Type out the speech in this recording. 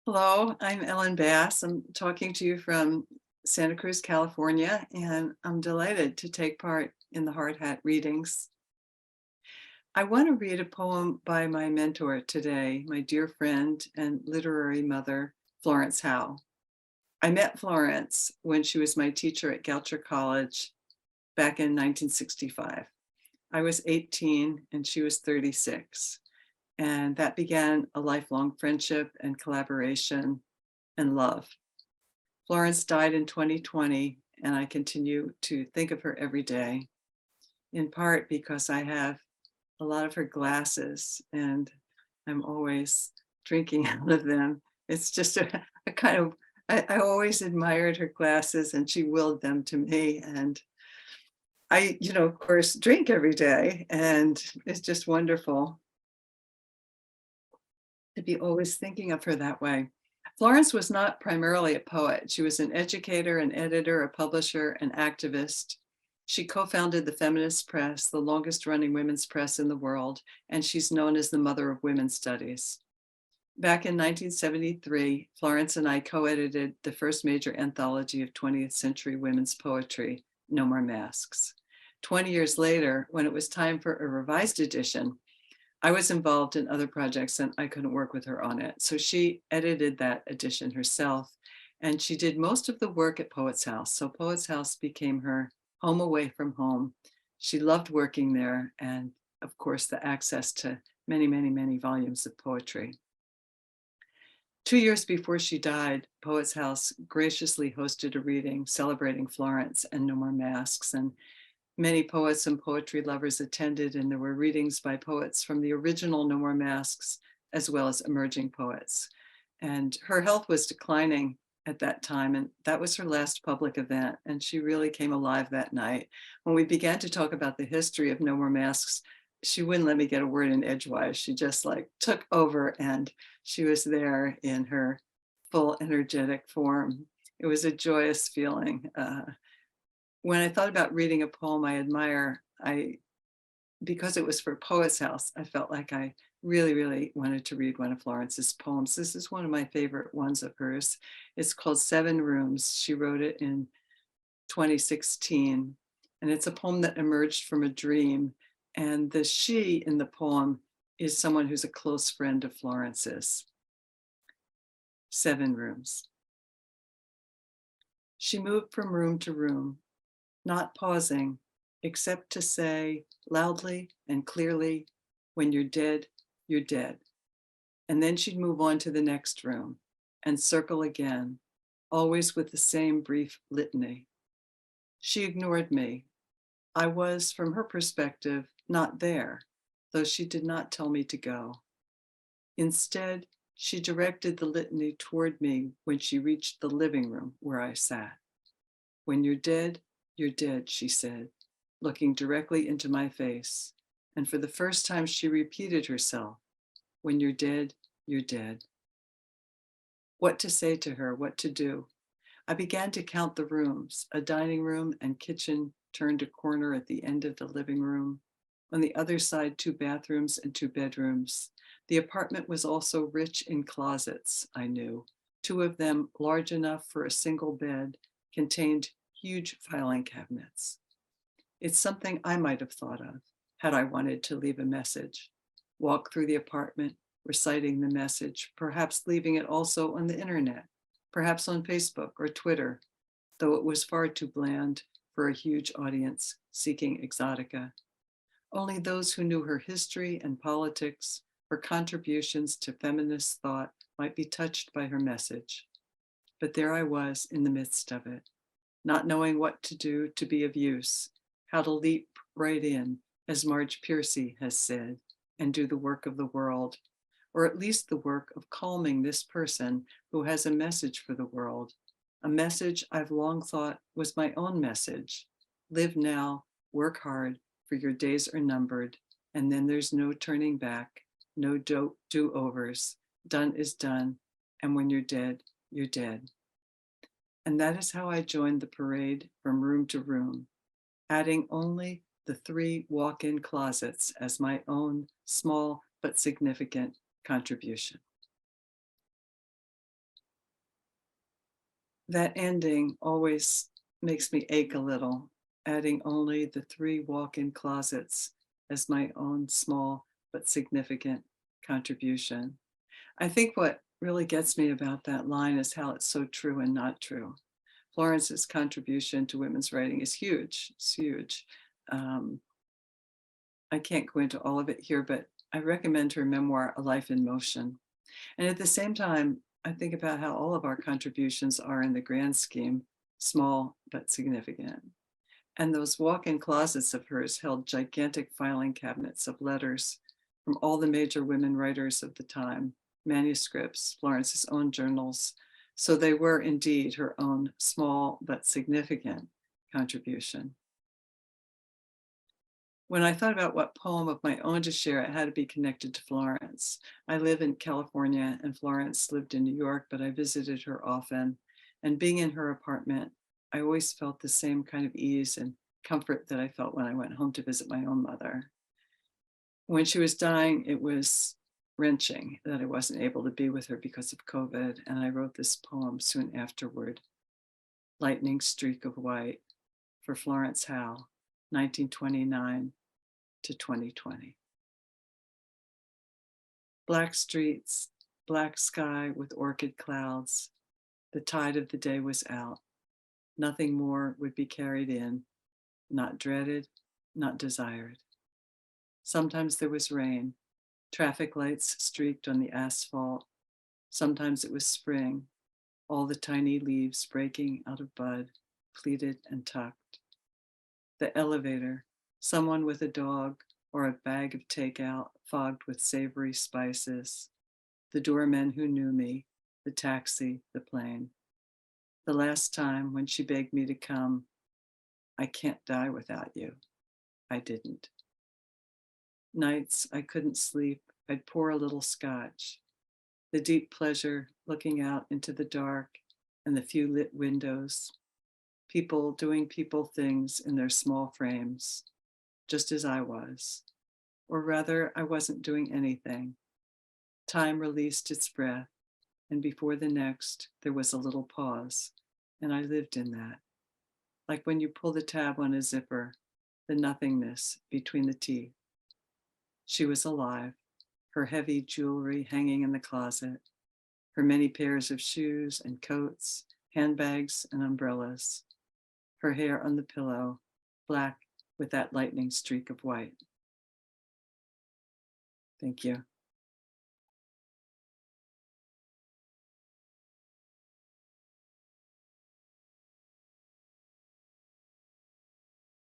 Hello, I'm Ellen Bass. I'm talking to you from Santa Cruz, California, and I'm delighted to take part in the Hard Hat readings. I want to read a poem by my mentor today, my dear friend and literary mother, Florence Howe. I met Florence when she was my teacher at Goucher College back in 1965. I was 18 and she was 36, and that began a lifelong friendship and collaboration and love. Florence died in 2020, and I continue to think of her every day, in part because I have a lot of her glasses and I'm always drinking out of them. It's just a kind of, I always admired her glasses and she willed them to me. And I, of course, drink every day, and it's just wonderful to be always thinking of her that way. Florence was not primarily a poet. She was an educator, an editor, a publisher, an activist. She co-founded the Feminist Press, the longest running women's press in the world, and she's known as the mother of women's studies. Back in 1973, Florence and I co-edited the first major anthology of 20th century women's poetry, No More Masks. 20 years later, when it was time for a revised edition, I was involved in other projects and I couldn't work with her on it. So she edited that edition herself, and she did most of the work at Poets House. So Poets House became her home away from home. She loved working there, and of course, the access to many, many, many volumes of poetry. 2 years before she died, Poets House graciously hosted a reading celebrating Florence and No More Masks. And many poets and poetry lovers attended, and there were readings by poets from the original No More Masks, as well as emerging poets. And her health was declining at that time, and that was her last public event, and she really came alive that night. When we began to talk about the history of No More Masks, she wouldn't let me get a word in edgewise. She just like took over, and she was there in her full energetic form. It was a joyous feeling. When I thought about reading a poem I admire, because it was for Poets House, I felt like I really, really wanted to read one of Florence's poems. This is one of my favorite ones of hers. It's called Seven Rooms. She wrote it in 2016, and it's a poem that emerged from a dream. And the she in the poem is someone who's a close friend of Florence's. Seven Rooms. She moved from room to room, not pausing, except to say loudly and clearly, when you're dead, you're dead. And then she'd move on to the next room and circle again, always with the same brief litany. She ignored me. I was, from her perspective, not there, though she did not tell me to go. Instead, she directed the litany toward me when she reached the living room where I sat. When you're dead, she said, looking directly into my face. And for the first time, she repeated herself, when you're dead, you're dead. What to say to her, what to do? I began to count the rooms, a dining room and kitchen turned a corner at the end of the living room. On the other side, two bathrooms and two bedrooms. The apartment was also rich in closets, I knew. Two of them, large enough for a single bed, contained huge filing cabinets. It's something I might have thought of had I wanted to leave a message. Walk through the apartment, reciting the message, perhaps leaving it also on the internet, perhaps on Facebook or Twitter, though it was far too bland for a huge audience seeking exotica. Only those who knew her history and politics, her contributions to feminist thought, might be touched by her message. But there I was in the midst of it, not knowing what to do to be of use, how to leap right in, as Marge Piercy has said, and do the work of the world, or at least the work of calming this person who has a message for the world, a message I've long thought was my own message. Live now, work hard, for your days are numbered, and then there's no turning back, no do-overs. Done is done, and when you're dead, you're dead. And that is how I joined the parade from room to room, adding only the 3 walk-in closets as my own small but significant contribution. That ending always makes me ache a little, adding only the 3 walk-in closets as my own small but significant contribution. I think what really gets me about that line is how it's so true and not true. Florence's contribution to women's writing is huge. It's huge. Um, I can't go into all of it here, but I recommend her memoir, A Life in Motion. And at the same time, I think about how all of our contributions are, in the grand scheme, small but significant. And those walk-in closets of hers held gigantic filing cabinets of letters from all the major women writers of the time, manuscripts, Florence's own journals. So they were indeed her own small but significant contribution. When I thought about what poem of my own to share, it had to be connected to Florence. I live in California and Florence lived in New York, but I visited her often. And being in her apartment, I always felt the same kind of ease and comfort that I felt when I went home to visit my own mother. When she was dying, it was wrenching that I wasn't able to be with her because of COVID. And I wrote this poem soon afterward, Lightning Streak of White, for Florence Howe, 1929 to 2020. Black streets, black sky with orchid clouds. The tide of the day was out. Nothing more would be carried in, not dreaded, not desired. Sometimes there was rain. Traffic lights streaked on the asphalt. Sometimes it was spring, all the tiny leaves breaking out of bud, pleated and tucked. The elevator, someone with a dog or a bag of takeout fogged with savory spices. The doorman who knew me, the taxi, the plane. The last time when she begged me to come, I can't die without you. I didn't. Nights I couldn't sleep, I'd pour a little scotch. The deep pleasure looking out into the dark and the few lit windows. People doing people things in their small frames, just as I was. Or rather, I wasn't doing anything. Time released its breath, and before the next, there was a little pause, and I lived in that. Like when you pull the tab on a zipper, the nothingness between the teeth. She was alive, her heavy jewelry hanging in the closet, her many pairs of shoes and coats, handbags and umbrellas, her hair on the pillow, black with that lightning streak of white. Thank you.